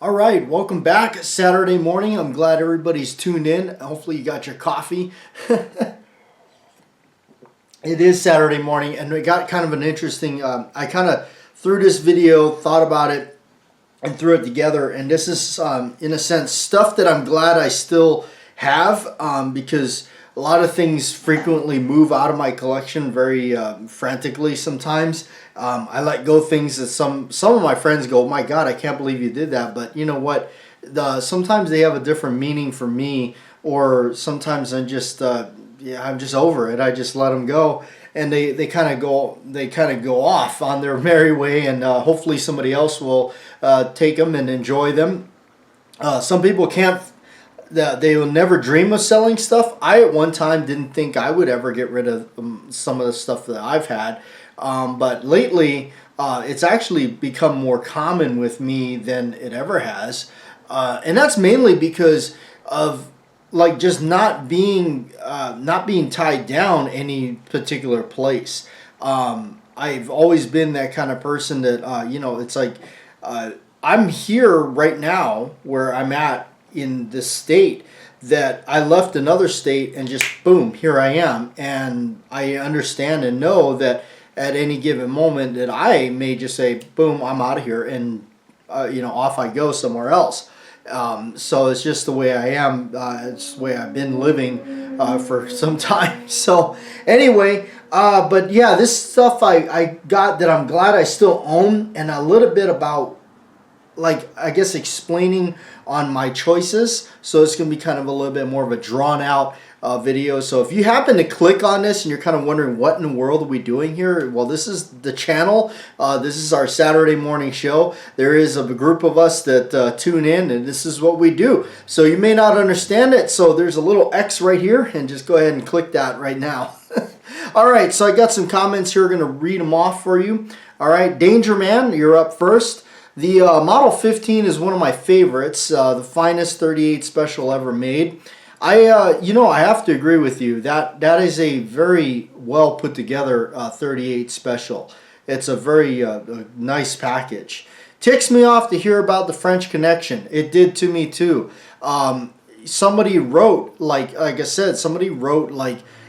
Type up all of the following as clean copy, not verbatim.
All right, welcome back. Saturday morning. I'm glad everybody's tuned in. Hopefully you got your coffee. It is Saturday morning, and we got kind of an interesting, I kind of threw this video, thought about it, and threw it together. And this is, in a sense, stuff that I'm glad I still have, because a lot of things frequently move out of my collection very frantically sometimes. I let go things that some of my friends go, my God, I can't believe you did that. But you know what? Sometimes they have a different meaning for me, or sometimes I'm just I'm just over it. I just let them go, and they kind of go off on their merry way, and hopefully somebody else will take them and enjoy them. Some people can't. They will never dream of selling stuff. I at one time didn't think I would ever get rid of some of the stuff that I've had, but lately it's actually become more common with me than it ever has, and that's mainly because of like just not being tied down any particular place. I've always been that kind of person that it's like I'm here right now where I'm at in this state, that I left another state and just boom, here I am, and I understand and know that at any given moment that I may just say boom, I'm out of here, and off I go somewhere else. So it's just the way I am. It's the way I've been living for some time. So anyway, but yeah, this stuff I got that I'm glad I still own, and a little bit about, like, I guess explaining on my choices. So it's going to be kind of a little bit more of a drawn out video. So if you happen to click on this and you're kind of wondering what in the world are we doing here, well, this is the channel. This is our Saturday morning show. There is a group of us that tune in, and this is what we do. So you may not understand it, so there's a little X right here, and just go ahead and click that right now. All right, so I got some comments here. I'm going to read them off for you. All right, Danger Man, you're up first. The Model 15 is one of my favorites, the finest 38 special ever made. I have to agree with you. That is a very well put together 38 special. It's a very nice package. Ticks me off to hear about the French Connection. It did to me too. Somebody wrote, like I said,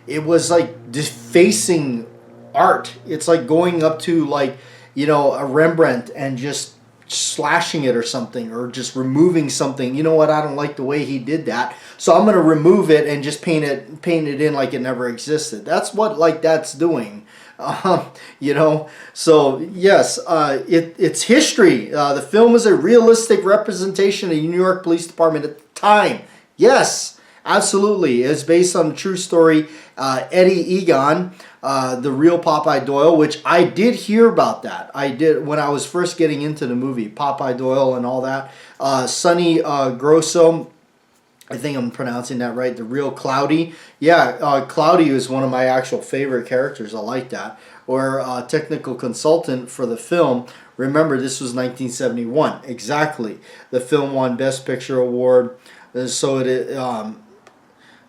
it was like defacing art. It's like going up to a Rembrandt and just slashing it or something, or just removing something. You know what? I don't like the way he did that, so I'm going to remove it and just paint it in like it never existed. That's what that's doing. So yes, it's history. The film is a realistic representation of the New York Police Department at the time. Yes, absolutely. It's based on a true story. Eddie Egon, the real Popeye Doyle, which I did hear about that. I did when I was first getting into the movie, Popeye Doyle and all that. Sonny Grosso, I think I'm pronouncing that right, the real Cloudy. Yeah, Cloudy is one of my actual favorite characters. I like that. Or technical consultant for the film. Remember, this was 1971. Exactly. The film won Best Picture Award.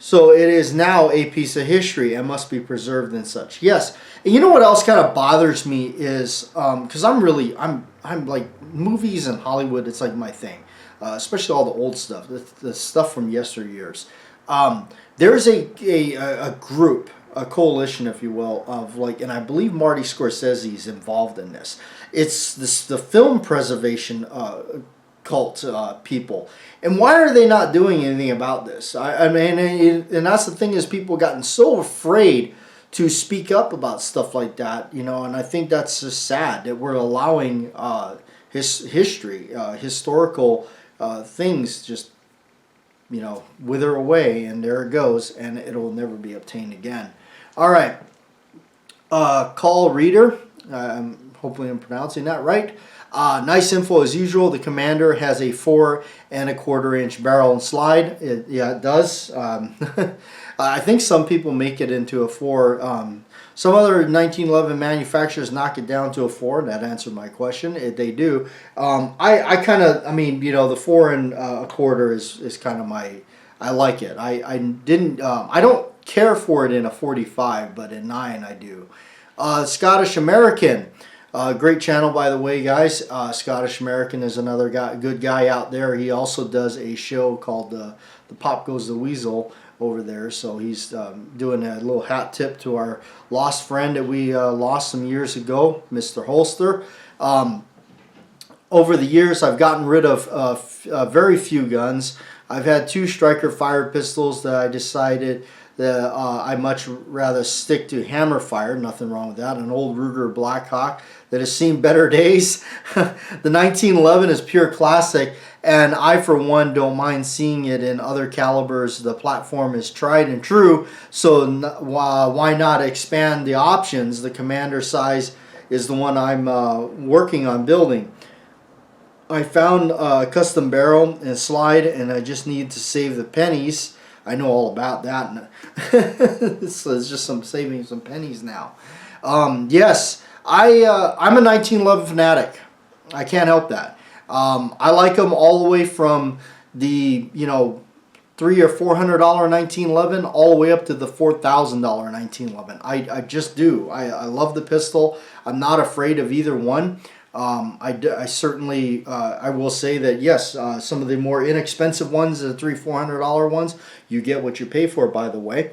So it is now a piece of history and must be preserved and such. Yes. And you know what else kind of bothers me is, because I'm like movies and Hollywood, it's like my thing. Especially all the old stuff, the stuff from yesteryears. There's a group, a coalition, if you will, of and I believe Marty Scorsese is involved in this. It's the film preservation cult people. And why are they not doing anything about this? I mean, and that's the thing, is people gotten so afraid to speak up about stuff like that, and I think that's just sad that we're allowing historical things just, wither away, and there it goes, and it'll never be obtained again. All right. Call Reader, hopefully I'm pronouncing that right. Nice info as usual. The Commander has a 4 1/4 inch barrel and slide. It does. I think some people make it into a 4. Some other 1911 manufacturers knock it down to a 4. That answered my question. They do. The 4 1/4 is kind of my. I like it. I don't care for it in a 45, but in 9 I do. Scottish American. Great channel, by the way, guys. Scottish American is another good guy out there. He also does a show called The Pop Goes the Weasel over there. So he's doing a little hat tip to our lost friend that we lost some years ago, Mr. Holster. Over the years, I've gotten rid of very few guns. I've had 2 striker fired pistols that I decided that I much rather stick to hammer fire. Nothing wrong with that. An old Ruger Blackhawk that has seen better days. The 1911 is pure classic, and I for one don't mind seeing it in other calibers. The platform is tried and true, so why not expand the options? The Commander size is the one I'm working on building. I found a custom barrel and slide, and I just need to save the pennies. I know all about that. So it's just saving some pennies now. Yes, I'm a 1911 fanatic. I can't help that. I like them all the way from the $300 or $400 1911 all the way up to the $4,000 1911. I just do. I love the pistol. I'm not afraid of either one. I certainly I will say that yes, some of the more inexpensive ones, the $300-400 ones, you get what you pay for. By the way,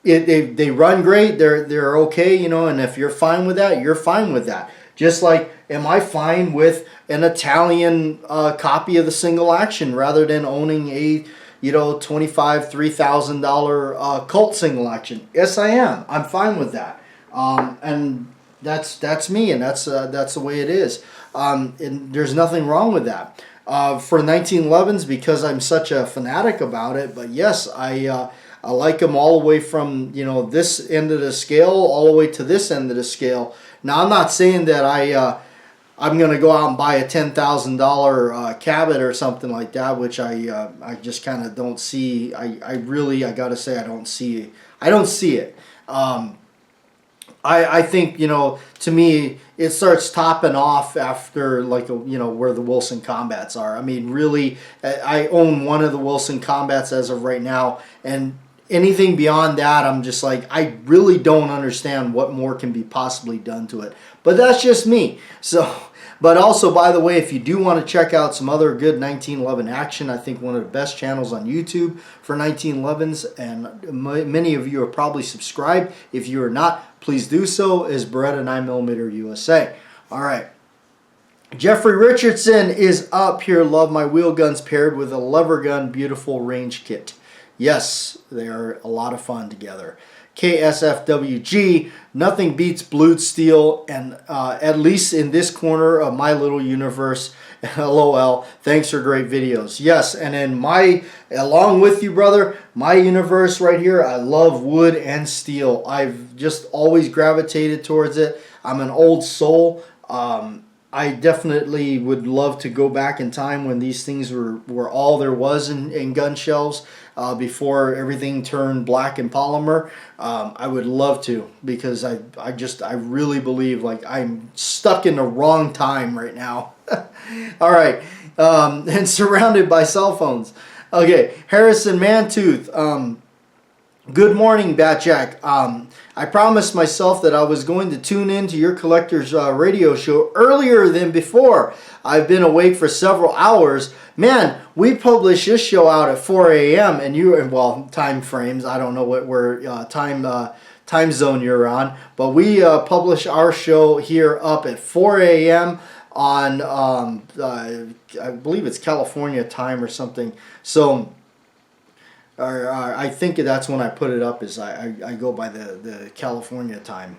they run great. They're okay, and if you're fine with that, you're fine with that. Just like, am I fine with an Italian copy of the single action rather than owning a $3,000 Colt single action? Yes, I am. I'm fine with that. And that's me, and that's the way it is. And there's nothing wrong with that. For 1911s, because I'm such a fanatic about it. But yes, I like them all the way from this end of the scale all the way to this end of the scale. Now, I'm not saying that I'm going to go out and buy a $10,000 Cabot or something like that, which I just kind of don't see. I gotta say I don't see it. I think, to me, it starts topping off after, like, where the Wilson Combats are. I mean, really, I own one of the Wilson Combats as of right now, and anything beyond that, I'm just like, I really don't understand what more can be possibly done to it. But that's just me. So, but also, by the way, if you do want to check out some other good 1911 action, I think one of the best channels on YouTube for 1911s, and many of you are probably subscribed. If you are not, please do so, is Beretta 9mm USA. All right. Jeffrey Richardson is up here. Love my wheel guns paired with a lever gun. Beautiful range kit. Yes, they are a lot of fun together. KSFWG, nothing beats blued steel, and at least in this corner of my little universe. LOL. Thanks for great videos. Yes, and in along with you, brother, my universe right here, I love wood and steel. I've just always gravitated towards it. I'm an old soul. I definitely would love to go back in time when these things were all there was in gun shelves, before everything turned black and polymer. I would love to, because I really believe like I'm stuck in the wrong time right now. All right, and surrounded by cell phones. Okay, Harrison Mantooth. Good morning, Batjack. I promised myself that I was going to tune in to your collector's radio show earlier than before. I've been awake for several hours. Man, we publish this show out at 4 a.m. and well, time frames, I don't know what time zone you're on, but we publish our show here up at 4 a.m. on I believe it's California time or something. So I think that's when I put it up, is I go by the California time.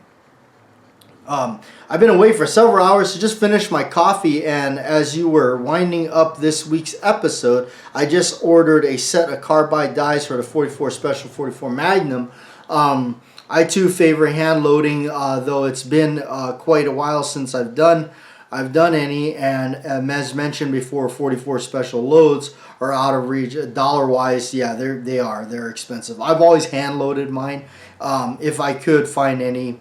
I've been away for several hours to just finish my coffee, and as you were winding up this week's episode, I just ordered a set of carbide dies for the 44 Special 44 Magnum. I too favor hand loading, though it's been quite a while since I've done any, and as mentioned before, 44 Special loads are out of reach dollar-wise. Yeah, they're expensive. I've always hand loaded mine, if I could find any.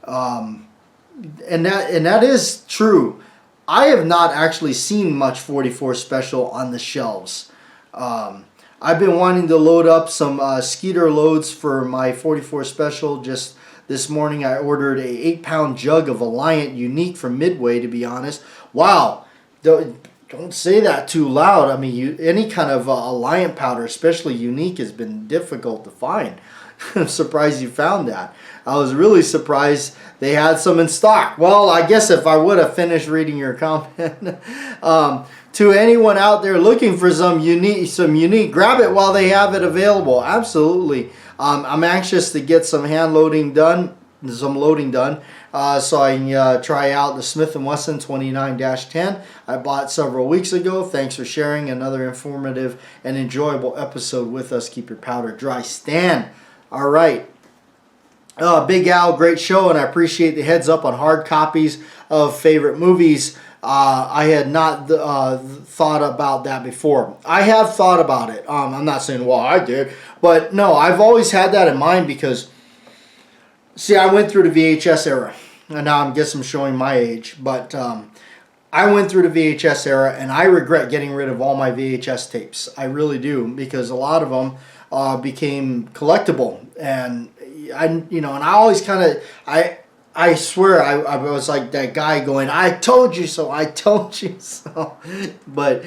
And that is true. I have not actually seen much 44 Special on the shelves. I've been wanting to load up some Skeeter loads for my 44 Special, just this morning I ordered a 8-pound jug of Alliant Unique from Midway, to be honest. Wow. Don't say that too loud. I mean, any kind of Alliant powder, especially Unique, has been difficult to find. I'm surprised you found that. I was really surprised they had some in stock. Well, I guess if I would have finished reading your comment. To anyone out there looking for some unique, grab it while they have it available. Absolutely. I'm anxious to get some loading done, so I can try out the Smith & Wesson 29-10 I bought several weeks ago. Thanks for sharing another informative and enjoyable episode with us. Keep your powder dry. Stan. All right. Big Al, great show, and I appreciate the heads up on hard copies of favorite movies. I had not thought about that before. I have thought about it. I'm not saying, well, I did. But no, I've always had that in mind because, see, I went through the VHS era. And now I guess I'm showing my age. But I went through the VHS era, and I regret getting rid of all my VHS tapes. I really do, because a lot of them became collectible. And and I always kind of, I swear I was like that guy going, I told you so, I told you so. But,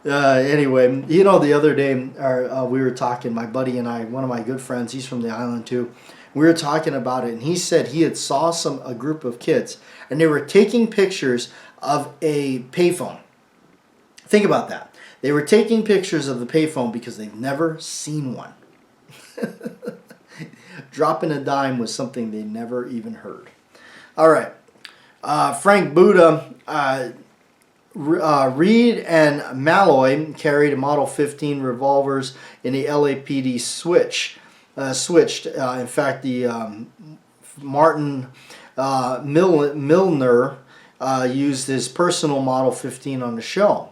anyway, the other day we were talking, my buddy and I, one of my good friends, he's from the island too. We were talking about it, and he said he had saw a group of kids, and they were taking pictures of a payphone. Think about that. They were taking pictures of the payphone because they've never seen one. Dropping a dime was something they never even heard. All right. Frank Buddha, Reed and Malloy carried Model 15 revolvers in the LAPD switched. In fact, the Martin Milner used his personal Model 15 on the show.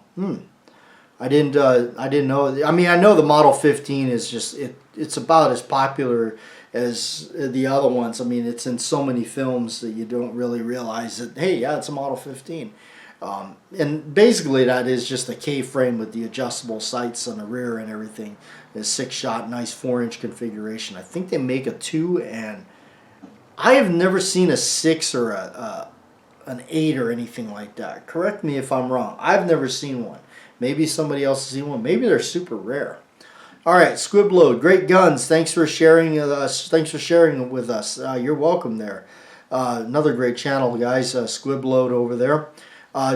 I didn't know. I mean, I know the Model 15 is just it's about as popular as the other ones. I mean, it's in so many films that you don't really realize that, hey, yeah, it's a Model 15. And basically that is just a K-frame with the adjustable sights on the rear and everything. A 6-shot, nice 4-inch configuration. I think they make a 2, and I have never seen a 6 or an 8 or anything like that. Correct me if I'm wrong. I've never seen one. Maybe somebody else has seen one. Maybe they're super rare. All right, Squibload, great guns. Thanks for sharing with us. You're welcome there. Another great channel, guys. Squibload over there.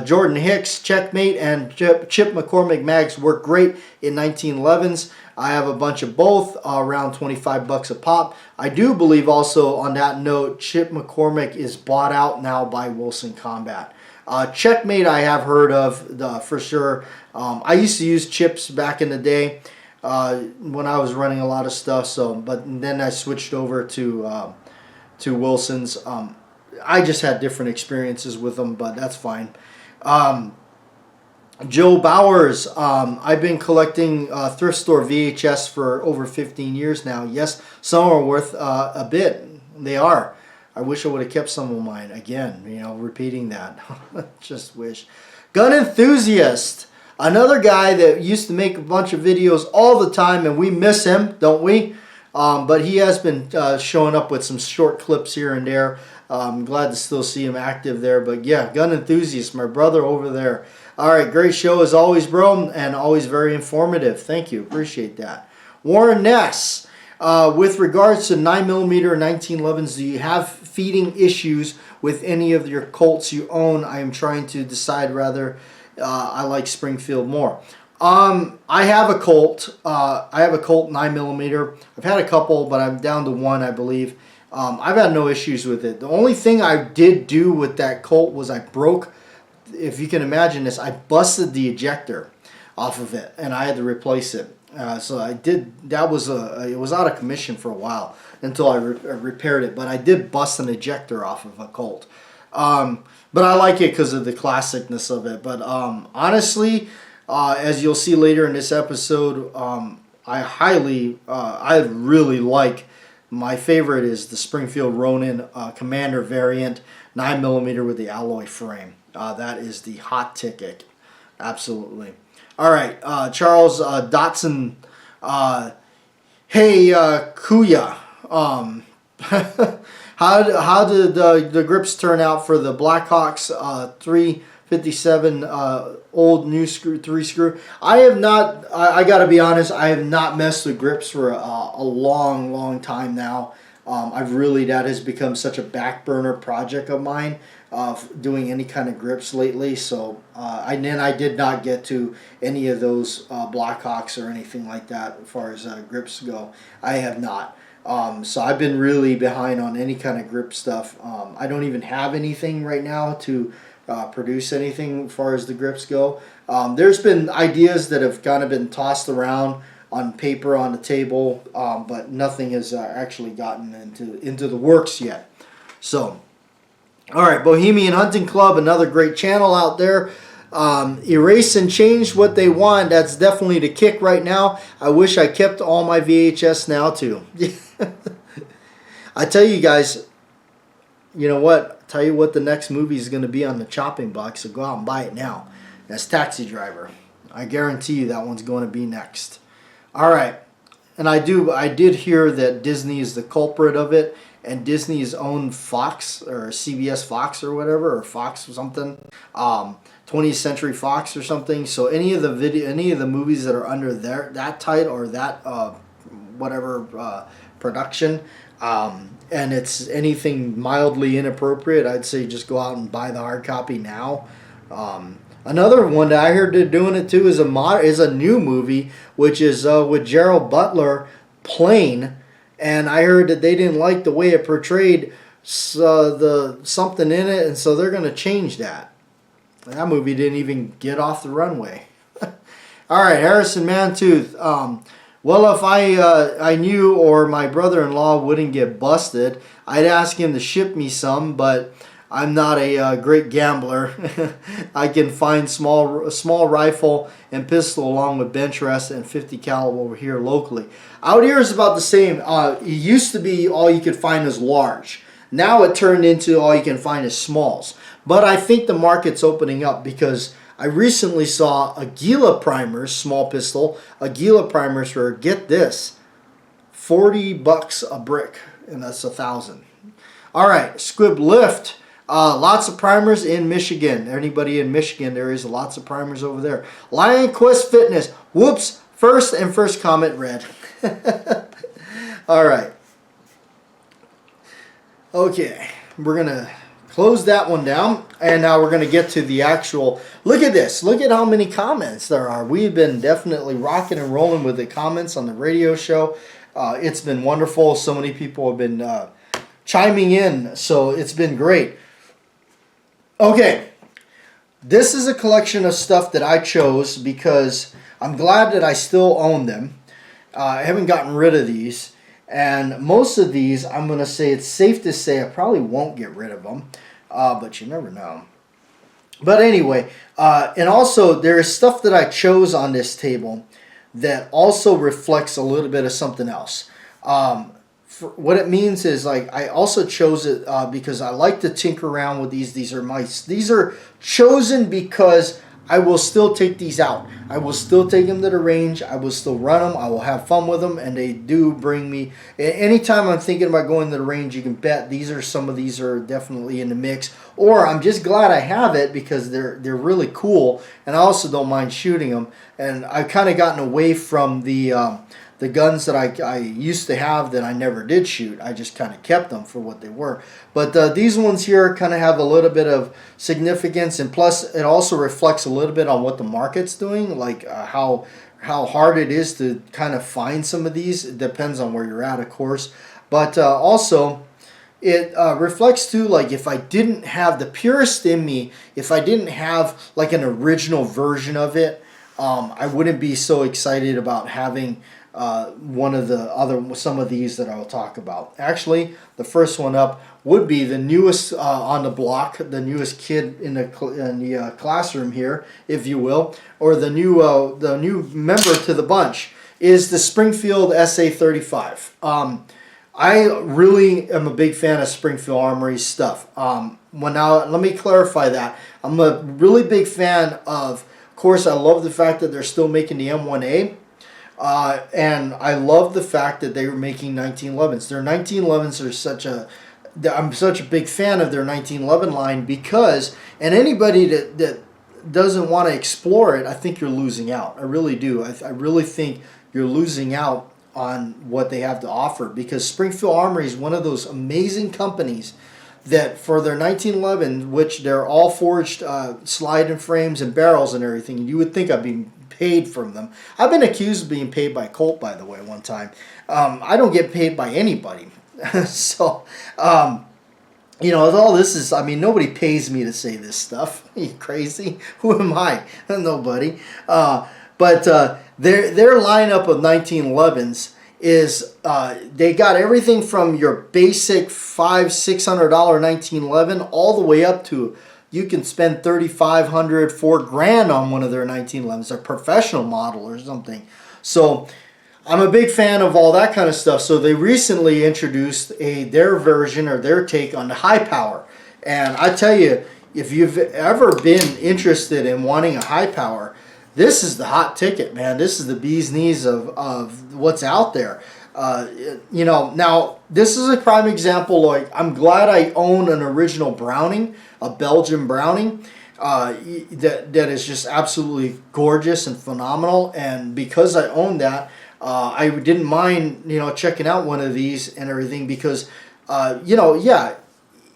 Jordan Hicks, Checkmate, and Chip McCormick mags work great in 1911s. I have a bunch of both, around $25 a pop. I do believe also on that note, Chip McCormick is bought out now by Wilson Combat. Checkmate I have heard of for sure. I used to use Chips back in the day when I was running a lot of stuff. But then I switched over to Wilson's. I just had different experiences with them, but that's fine. Joe Bowers, I've been collecting thrift store VHS for over 15 years now. Yes, some are worth a bit. They are. I wish I would have kept some of mine. Again, repeating that. Just wish. Gun Enthusiast, another guy that used to make a bunch of videos all the time, and we miss him, don't we? But he has been showing up with some short clips here and there. I'm glad to still see him active there. But yeah, Gun Enthusiast, my brother over there. All right, great show as always, bro, and always very informative. Thank you. Appreciate that. Warren Ness, with regards to 9mm 1911s, do you have feeding issues with any of your Colts you own? I am trying to decide rather. I like Springfield more. I have a Colt. I have a Colt 9mm. I've had a couple, but I'm down to one, I believe. I've had no issues with it. The only thing I did do with that Colt was I broke, if you can imagine this, I busted the ejector off of it, and I had to replace it. So I did. That was it was out of commission for a while until I repaired it. But I did bust an ejector off of a Colt. But I like it because of the classicness of it. But honestly, as you'll see later in this episode, I really like. My favorite is the Springfield Ronin Commander variant, 9mm with the alloy frame. That is the hot ticket. Absolutely. All right, Charles Dotson. Hey, Kuya. How did the grips turn out for the Blackhawks 357 old new screw 3 screw? I have not. I got to be honest. I have not messed with grips for a long time now. I've really, that has become such a back burner project of mine of doing any kind of grips lately. So I did not get to any of those Blackhawks or anything like that as far as grips go. I have not. So I've been really behind on any kind of grip stuff. I don't even have anything right now to produce anything as far as the grips go. There's been ideas that have kind of been tossed around on paper on the table, but nothing has actually gotten into the works yet. So, all right, Bohemian Hunting Club, another great channel out there. Erase and change what they want. That's definitely the kick right now. I wish I kept all my VHS now too. I tell you guys, you know what? I'll tell you what the next movie is going to be on the chopping block, so go out and buy it now. That's Taxi Driver. I guarantee you that one's going to be next. All right. And I did hear that Disney is the culprit of it, and Disney's own Fox or CBS Fox or whatever, or Fox or something. 20th Century Fox or something. So any of the movies that are under that title or that production, and it's anything mildly inappropriate, I'd say just go out and buy the hard copy now. Another one that I heard they're doing it too is a new movie, which is with Gerald Butler playing, and I heard that they didn't like the way it portrayed the something in it, and so they're going to change that. That movie didn't even get off the runway. All right, Harrison Mantooth. Well, if I knew or my brother-in-law wouldn't get busted, I'd ask him to ship me some, but I'm not a great gambler. I can find a small rifle and pistol along with bench rest and 50 caliber over here locally. Out here is about the same. It used to be all you could find is large. Now it turned into all you can find is smalls. But I think the market's opening up because I recently saw Aguila Primers, small pistol, Aguila Primers for, get this, $40 a brick, and that's 1,000. All right, Squib Lift, lots of primers in Michigan. Anybody in Michigan, there is lots of primers over there. Lion Quest Fitness, whoops, first comment read. All right. Okay, we're going to close that one down, and now we're going to get to the actual. Look at this. Look at how many comments there are. We've been definitely rocking and rolling with the comments on the radio show. It's been wonderful. So many people have been chiming in, so it's been great. Okay, this is a collection of stuff that I chose because I'm glad that I still own them. I haven't gotten rid of these. And most of these, I'm going to say it's safe to say I probably won't get rid of them. But you never know. But anyway, and also there is stuff that I chose on this table that also reflects a little bit of something else. What it means is, like, I also chose it because I like to tinker around with these. These are chosen because I will still take these out. I will still take them to the range. I will still run them. I will have fun with them, and they do bring me. Anytime I'm thinking about going to the range, you can bet some of these are definitely in the mix. Or I'm just glad I have it because they're really cool, and I also don't mind shooting them. And I've kind of gotten away from the guns that I used to have that I never did shoot. I just kind of kept them for what they were. But these ones here kind of have a little bit of significance, and plus it also reflects a little bit on what the market's doing, like how hard it is to kind of find some of these. It depends on where you're at, of course. But also it reflects too, like, if I didn't have the purist in me, if I didn't have like an original version of it, I wouldn't be so excited about having some of these that I'll talk about. Actually, the first one up would be the newest on the block, the newest kid in the classroom here, if you will, or the new member to the bunch is the Springfield SA-35. I really am a big fan of Springfield Armory's stuff. Now, let me clarify that. I'm a really big fan of course, I love the fact that they're still making the M1A. And I love the fact that they were making 1911s. Their 1911s are I'm such a big fan of their 1911 line because, and anybody that doesn't want to explore it, I think you're losing out. I really do. I really think you're losing out on what they have to offer, because Springfield Armory is one of those amazing companies that for their 1911, which they're all forged sliding frames and barrels and everything, you would think I'd be paid from them. I've been accused of being paid by Colt, by the way, one time. I don't get paid by anybody. So, all this is, nobody pays me to say this stuff. Are you crazy? Who am I? Nobody. But their lineup of 1911s is they got everything from your basic $500-600 1911 all the way up to you can spend $3,500, $4,000 on one of their 1911s, a professional model or something. So I'm a big fan of all that kind of stuff. So they recently introduced their version or their take on the high power. And I tell you, if you've ever been interested in wanting a high power, this is the hot ticket, man. This is the bee's knees of what's out there. Now this is a prime example. Like, I'm glad I own an original Browning, a Belgian Browning, that is just absolutely gorgeous and phenomenal. And because I own that, I didn't mind, checking out one of these and everything because,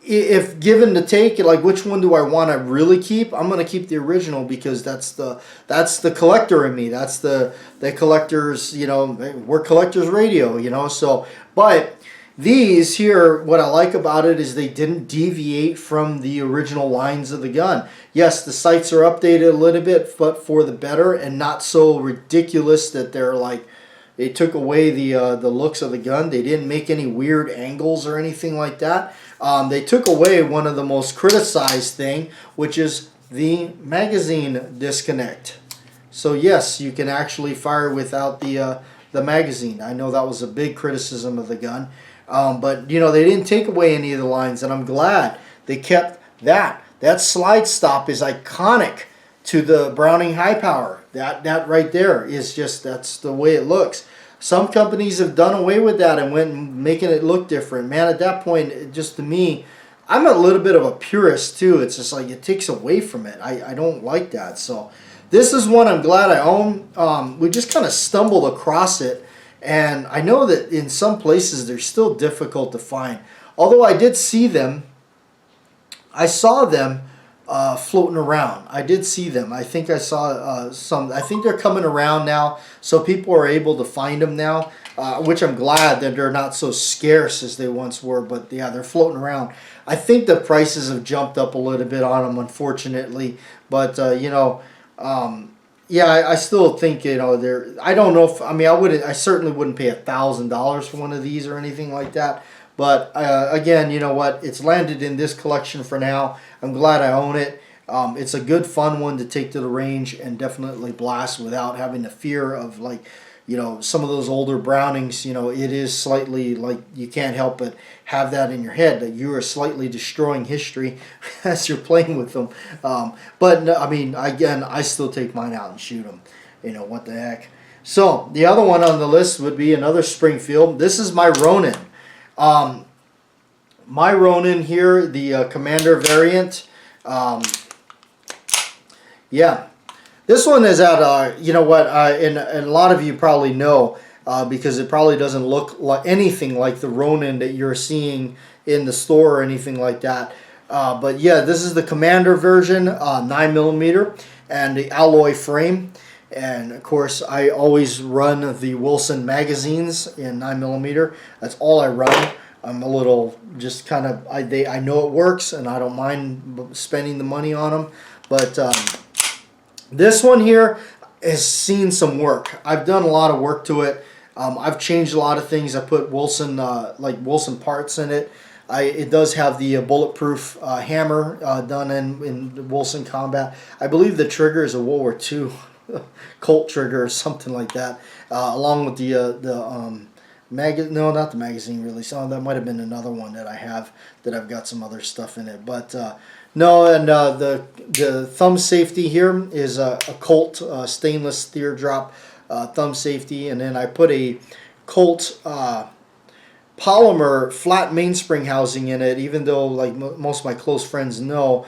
if given the take, like which one do I want to really keep? I'm going to keep the original because that's the collector in me. That's the collector's, we're collector's radio, so, but these here, what I like about it is they didn't deviate from the original lines of the gun. Yes, the sights are updated a little bit, but for the better and not so ridiculous that they're like, they took away the looks of the gun. They didn't make any weird angles or anything like that. They took away one of the most criticized thing, which is the magazine disconnect. So yes, you can actually fire without the magazine. I know that was a big criticism of the gun, but they didn't take away any of the lines, and I'm glad they kept that. That slide stop is iconic to the Browning high power. That right there is just, that's the way it looks. Some companies have done away with that and went and making it look different. Man, at that point, just to me, I'm a little bit of a purist too. It's just like it takes away from it. I don't like that. So this is one I'm glad I own. We just kind of stumbled across it. And I know that in some places they're still difficult to find. Although I did see them. I saw them floating around. I did see them. I think I saw some. I think they're coming around now, so people are able to find them now, which I'm glad that they're not so scarce as they once were. But yeah, they're floating around. I think the prices have jumped up a little bit on them, unfortunately. But yeah, I still think they're. I don't know if I certainly wouldn't pay $1,000 for one of these or anything like that. But again, you know what? It's landed in this collection for now. I'm glad I own it. It's a good, fun one to take to the range and definitely blast without having the fear of, like, some of those older Brownings. It is slightly like you can't help but have that in your head that you are slightly destroying history as you're playing with them. But again, I still take mine out and shoot them. What the heck? So the other one on the list would be another Springfield. This is my Ronin. My Ronin here, the Commander variant. Yeah, this one is at and a lot of you probably know because it probably doesn't look like anything like the Ronin that you're seeing in the store or anything like that. But yeah, this is the Commander version, 9mm, and the alloy frame. And of course, I always run the Wesson magazines in 9mm. That's all I run. I'm a little just kind of, I know it works and I don't mind spending the money on them. But this one here has seen some work. I've done a lot of work to it. I've changed a lot of things. I put Wesson Wesson parts in it. It does have the bulletproof hammer done in Wesson combat. I believe the trigger is a World War II Colt trigger or something like that, along with the no, not the magazine really. So that might have been another one that I have that I've got some other stuff in it. But no, and the thumb safety here is a Colt stainless teardrop thumb safety, and then I put a Colt polymer flat mainspring housing in it, even though, like most of my close friends know,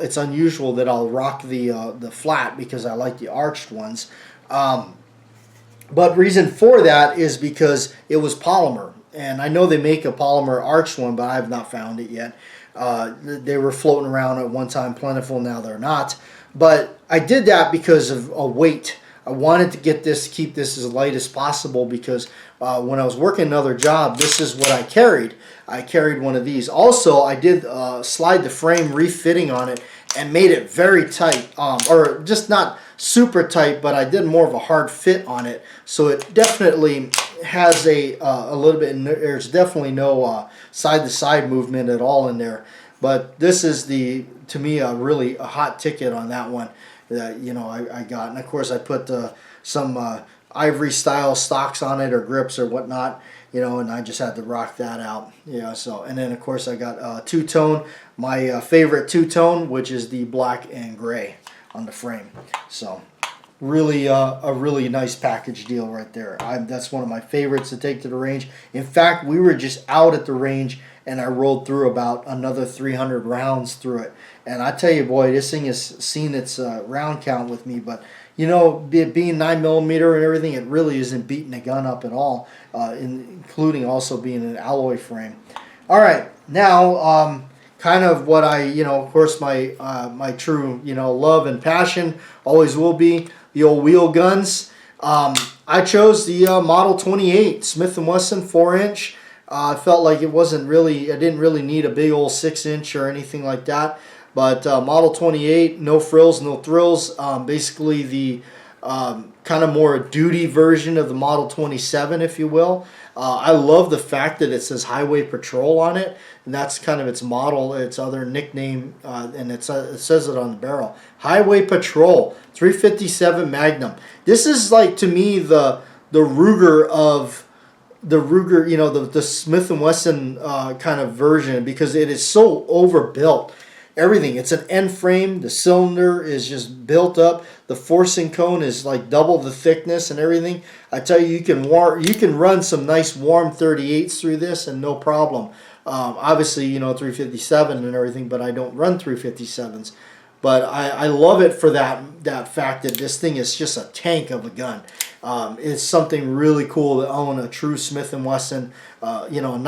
it's unusual that I'll rock the flat because I like the arched ones. But reason for that is because it was polymer. And I know they make a polymer arched one, but I have not found it yet. They were floating around at one time plentiful, now they're not. But I did that because of a weight. I wanted to get this, keep this as light as possible, because when I was working another job, this is what I carried. I carried one of these. Also, I did slide the frame refitting on it and made it very tight, or just not super tight, but I did more of a hard fit on it. So it definitely has a little bit, there's definitely no side-to-side movement at all in there. But this is to me, really a hot ticket on that one that, you know, I got. And of course I put some ivory style stocks on it, or grips or whatnot, you know, and I just had to rock that out. Yeah, so, and then of course I got two-tone, my favorite two-tone, which is the black and gray on the frame. So really a really nice package deal right there. That's one of my favorites to take to the range. In fact, we were just out at the range and I rolled through about another 300 rounds through it. And I tell you, boy, this thing has seen its round count with me. But, you know, being 9mm and everything, it really isn't beating the gun up at all, including also being an alloy frame. All right, now kind of what I, you know, of course, my my true, you know, love and passion always will be the old wheel guns. I chose the Model 28 Smith & Wesson 4-inch. I felt like it wasn't really, I didn't really need a big old 6-inch or anything like that. But Model 28, no frills, no thrills. Basically the kind of more duty version of the Model 27, if you will. I love the fact that it says Highway Patrol on it, and that's kind of its model, its other nickname, and it says it on the barrel. Highway Patrol, 357 Magnum. This is like, to me, the Ruger of the Ruger, you know, the Smith & Wesson kind of version, because it is so overbuilt. Everything. It's an end frame. The cylinder is just built up. The forcing cone is like double the thickness and everything. I tell you, you can run some nice warm 38s through this and no problem. Obviously, you know, 357 and everything, but I don't run 357s. But I love it for that fact that this thing is just a tank of a gun. It's something really cool to own a true Smith & Wesson. You know, a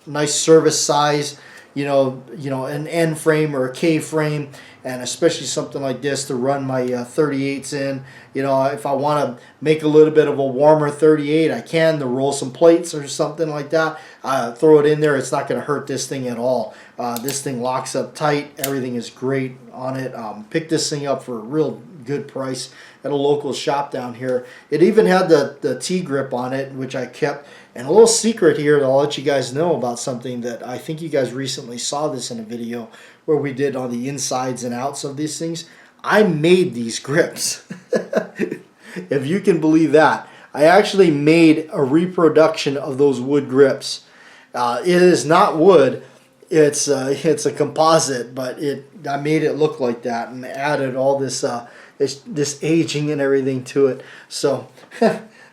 nice service size. You know, an N frame or a K frame, and especially something like this to run my 38s in. You know, if I want to make a little bit of a warmer 38, I can, to roll some plates or something like that. Throw it in there. It's not going to hurt this thing at all. This thing locks up tight. Everything is great on it. Picked this thing up for a real good price at a local shop down here. It even had the T-grip on it, which I kept. And a little secret here, I'll let you guys know about something that I think you guys recently saw this in a video where we did on the insides and outs of these things. I made these grips. If you can believe that. I actually made a reproduction of those wood grips. It is not wood. It's a composite, but I made it look like that and added all this this aging and everything to it. So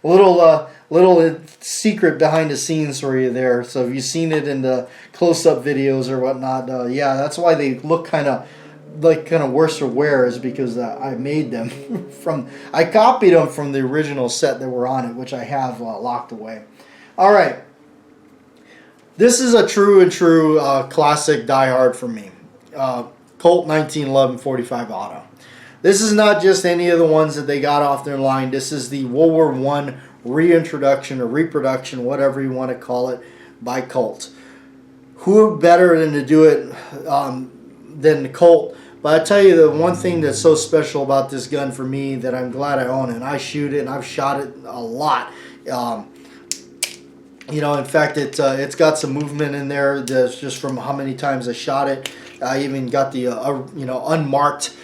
little secret behind the scenes for you there. So if you've seen it in the close-up videos or whatnot, yeah, that's why they look kind of worse for wear, is because I made them I copied them from the original set that were on it, which I have locked away. All right, this is a true classic diehard for me. Colt 1911 45 Auto. This is not just any of the ones that they got off their line. This is the World War I reintroduction or reproduction, whatever you want to call it, by Colt. Who better than to do it than Colt? But I tell you, the one thing that's so special about this gun for me that I'm glad I own it, and I shoot it, and I've shot it a lot. You know, in fact, it's got some movement in there that's just from how many times I shot it. I even got the you know, unmarked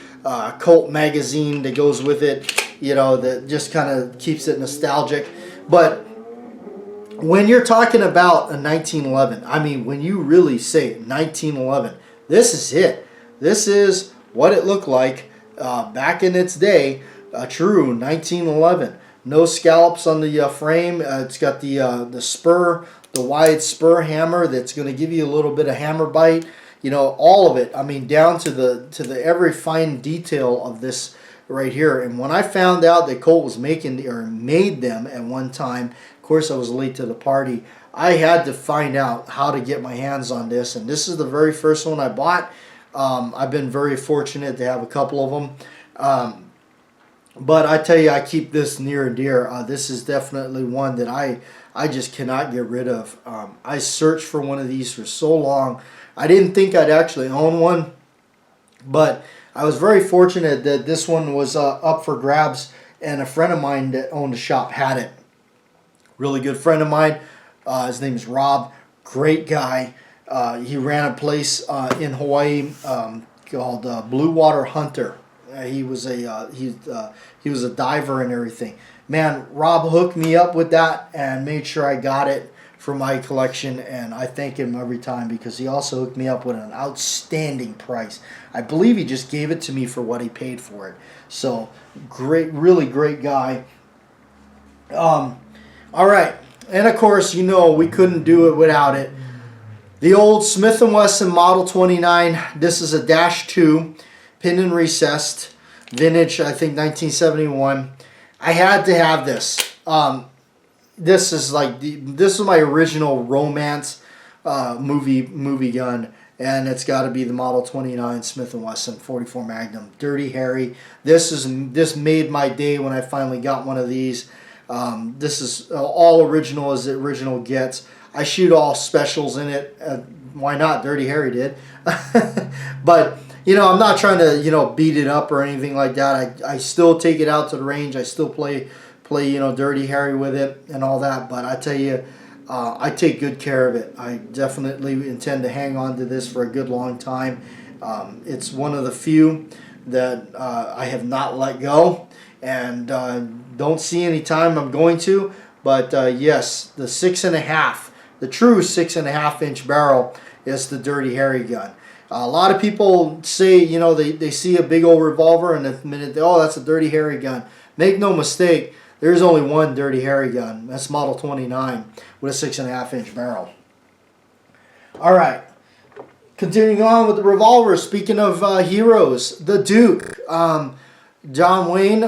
Colt magazine that goes with it, you know, that just kind of keeps it nostalgic. But when you're talking about a 1911, I mean, when you really say 1911, this is it. This is what it looked like back in its day, a true 1911. No scallops on the frame. It's got the spur, the wide spur hammer that's going to give you a little bit of hammer bite. You know, all of it. I mean, down to the every fine detail of this right here. And when I found out that Colt was making or made them at one time, of course I was late to the party. I had to find out how to get my hands on this, and this is the very first one I bought. I've been very fortunate to have a couple of them. But I tell you, I keep this near and dear. This is definitely one that I just cannot get rid of. I searched for one of these for so long. I didn't think I'd actually own one, but I was very fortunate that this one was up for grabs, and a friend of mine that owned a shop had it. Really good friend of mine. His name is Rob. Great guy. He ran a place in Hawaii called Blue Water Hunter. He was a diver and everything. Man, Rob hooked me up with that and made sure I got it for my collection, and I thank him every time because he also hooked me up with an outstanding price. I believe he just gave it to me for what he paid for it. So great, really great guy. All right, and of course, you know, we couldn't do it without it. The old Smith & Wesson Model 29. This is a -2, pin and recessed, vintage, I think 1971. I had to have this. This is my original romance movie gun, and it's got to be the Model 29 Smith & Wesson 44 Magnum, Dirty Harry. This made my day when I finally got one of these. This is all original as the original gets. I shoot all specials in it. Why not? Dirty Harry did. But you know, I'm not trying to, you know, beat it up or anything like that. I still take it out to the range. I still play, you know, Dirty Harry with it and all that. But I tell you, I take good care of it. I definitely intend to hang on to this for a good long time. It's one of the few that I have not let go, and don't see any time I'm going to. But yes, the 6.5, the true 6.5 inch barrel is the Dirty Harry gun. A lot of people say, you know, they see a big old revolver and the minute, oh, that's a Dirty Harry gun. Make no mistake, there's only one Dirty Harry gun. That's Model 29 with a 6.5 inch barrel. All right, continuing on with the revolver. Speaking of heroes, the Duke. John Wayne,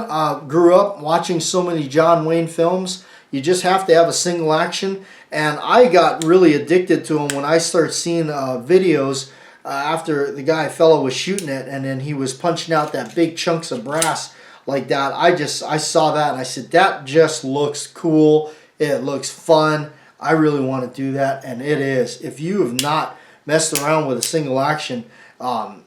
grew up watching so many John Wayne films. You just have to have a single action. And I got really addicted to him when I started seeing videos after the fellow was shooting it, and then he was punching out that big chunks of brass like that. I saw that and I said, that just looks cool. It looks fun. I really want to do that, and it is. If you have not messed around with a single action,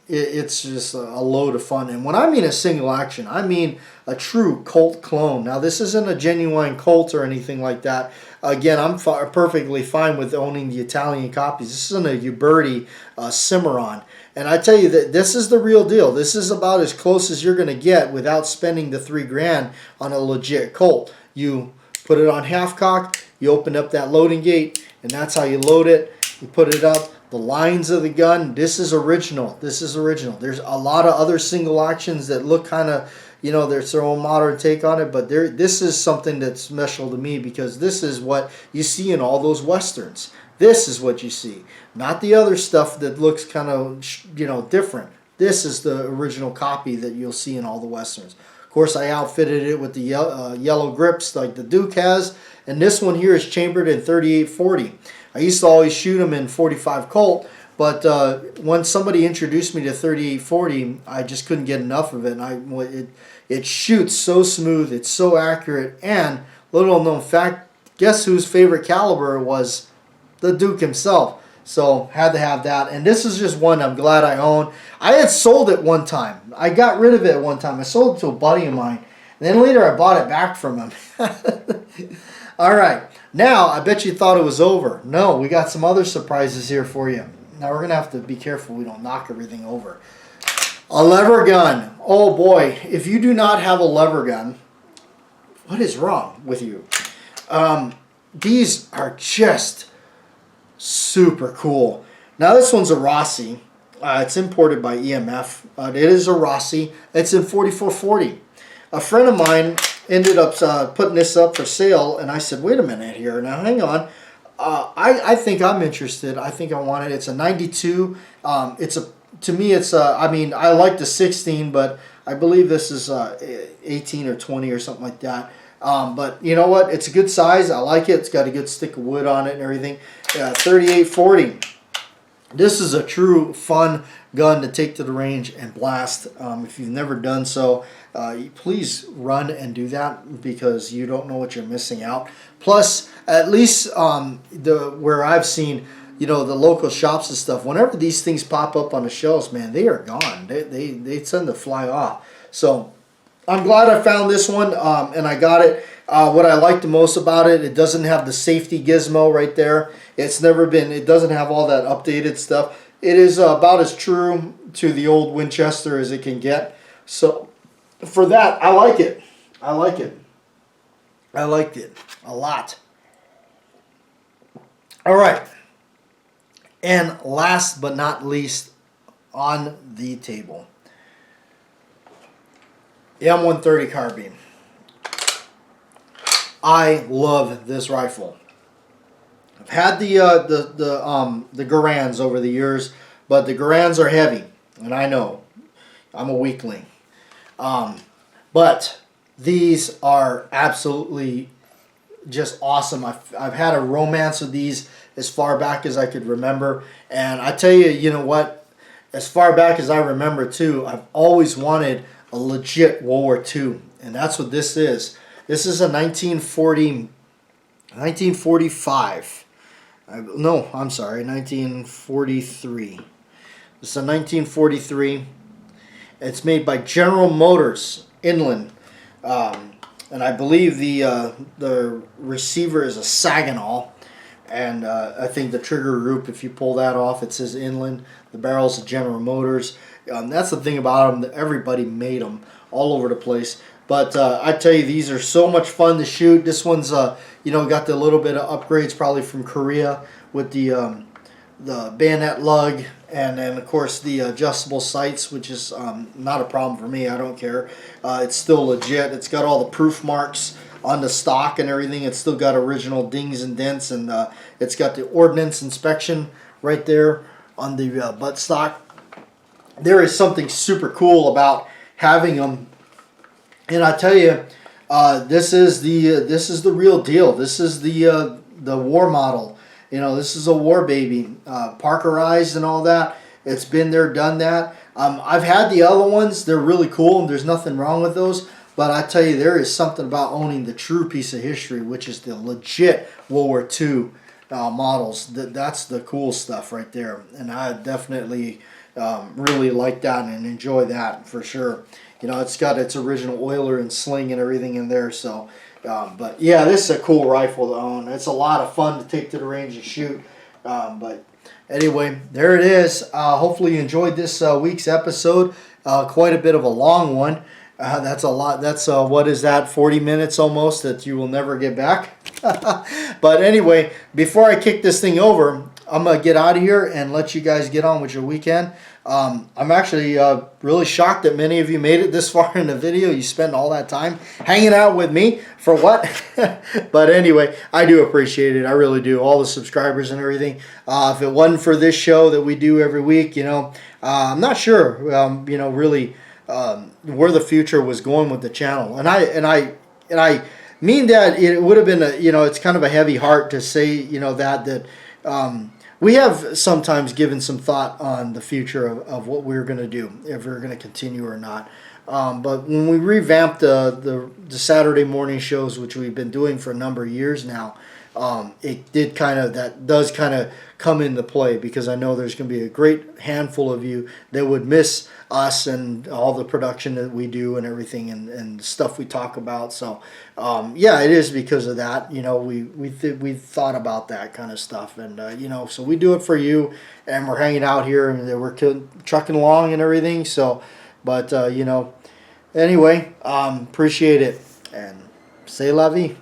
it's just a load of fun. And when I mean a single action, I mean a true Colt clone. Now, this isn't a genuine Colt or anything like that. Again, I'm perfectly fine with owning the Italian copies. This isn't a Uberti Cimarron. And I tell you that this is the real deal. This is about as close as you're going to get without spending the $3,000 on a legit Colt. You put it on half cock, you open up that loading gate, and that's how you load it. You put it up. The lines of the gun, this is original. This is original. There's a lot of other single actions that look kind of, you know, there's their own modern take on it, but this is something that's special to me because this is what you see in all those Westerns. This is what you see. Not the other stuff that looks kind of, you know, different. This is the original copy that you'll see in all the Westerns. Of course, I outfitted it with the yellow grips like the Duke has, and this one here is chambered in 38-40. I used to always shoot them in 45 Colt, but when somebody introduced me to 38-40, I just couldn't get enough of it. And it shoots so smooth, it's so accurate, and little known fact, guess whose favorite caliber was? The Duke himself. So had to have that, and this is just one I'm glad I own. I had sold it one time. I got rid of it one time. I sold it to a buddy of mine, and then later I bought it back from him. All right. Now, I bet you thought it was over. No, we got some other surprises here for you. Now, we're going to have to be careful we don't knock everything over. A lever gun. Oh, boy. If you do not have a lever gun, what is wrong with you? These are just super cool. Now, this one's a Rossi. It's imported by EMF. It is a Rossi. It's in 4440. A friend of mine ended up putting this up for sale, and I said, wait a minute here. Now, hang on. I think I'm interested. I think I want it. It's a 92. To me, I mean, I like the 16, but I believe this is 18 or 20 or something like that. But you know what? It's a good size. I like it. It's got a good stick of wood on it and everything. 3840. This is a true fun gun to take to the range and blast. If you've never done so, please run and do that, because you don't know what you're missing out. Plus, at least where I've seen, you know, the local shops and stuff, whenever these things pop up on the shelves, man, they are gone. They tend to fly off. So I'm glad I found this one, and I got it. What I like the most about it, it doesn't have the safety gizmo right there. It doesn't have all that updated stuff. It is about as true to the old Winchester as it can get. So for that, I like it. I like it. I liked it a lot. All right. And last but not least on the table, the M130 carbine. I love this rifle. I've had the Garands over the years, but the Garands are heavy, and I know I'm a weakling. But these are absolutely just awesome. I've had a romance with these as far back as I could remember, and I tell you, you know what? As far back as I remember too, I've always wanted a legit World War II, and that's what this is. This is a 1945. No, I'm sorry, 1943. This is a 1943. It's made by General Motors Inland, and I believe the receiver is a Saginaw, and I think the trigger group, if you pull that off, it says Inland. The barrel's of General Motors. That's the thing about them, that everybody made them all over the place. But I tell you, these are so much fun to shoot. This one's, you know, got the little bit of upgrades probably from Korea with the bayonet lug, and then of course the adjustable sights, which is not a problem for me. I don't care. It's still legit. It's got all the proof marks on the stock and everything. It's still got original dings and dents, and it's got the ordnance inspection right there on the buttstock. There is something super cool about having them. And I tell you, this is the real deal. This is the war model. You know, this is a war baby, Parkerized and all that. It's been there, done that. I've had the other ones. They're really cool, and there's nothing wrong with those. But I tell you, there is something about owning the true piece of history, which is the legit World War II models. That's the cool stuff right there, and I definitely really like that and enjoy that for sure. You know, it's got its original oiler and sling and everything in there. So, but yeah, this is a cool rifle to own. It's a lot of fun to take to the range and shoot. But anyway, there it is. Hopefully you enjoyed this week's episode. Quite a bit of a long one. That's a lot. That's, what is that, 40 minutes almost that you will never get back. But anyway, before I kick this thing over, I'm going to get out of here and let you guys get on with your weekend. I'm actually really shocked that many of you made it this far in the video. You spent all that time hanging out with me for what? But anyway, I do appreciate it. I really do. All the subscribers and everything. If it wasn't for this show that we do every week, you know, I'm not sure, you know, really where the future was going with the channel. And I mean that it would have been a, you know, it's kind of a heavy heart to say, you know, that we have sometimes given some thought on the future of what we're going to do, if we're going to continue or not. But when we revamped the Saturday morning shows, which we've been doing for a number of years now, it did kind of, that does kind of come into play, because I know there's going to be a great handful of you that would miss us and all the production that we do and everything, and stuff we talk about. So yeah, it is because of that. You know, we thought about that kind of stuff, and you know, so we do it for you, and we're hanging out here, and we're trucking along and everything. So, but you know, anyway, appreciate it, and c'est la vie.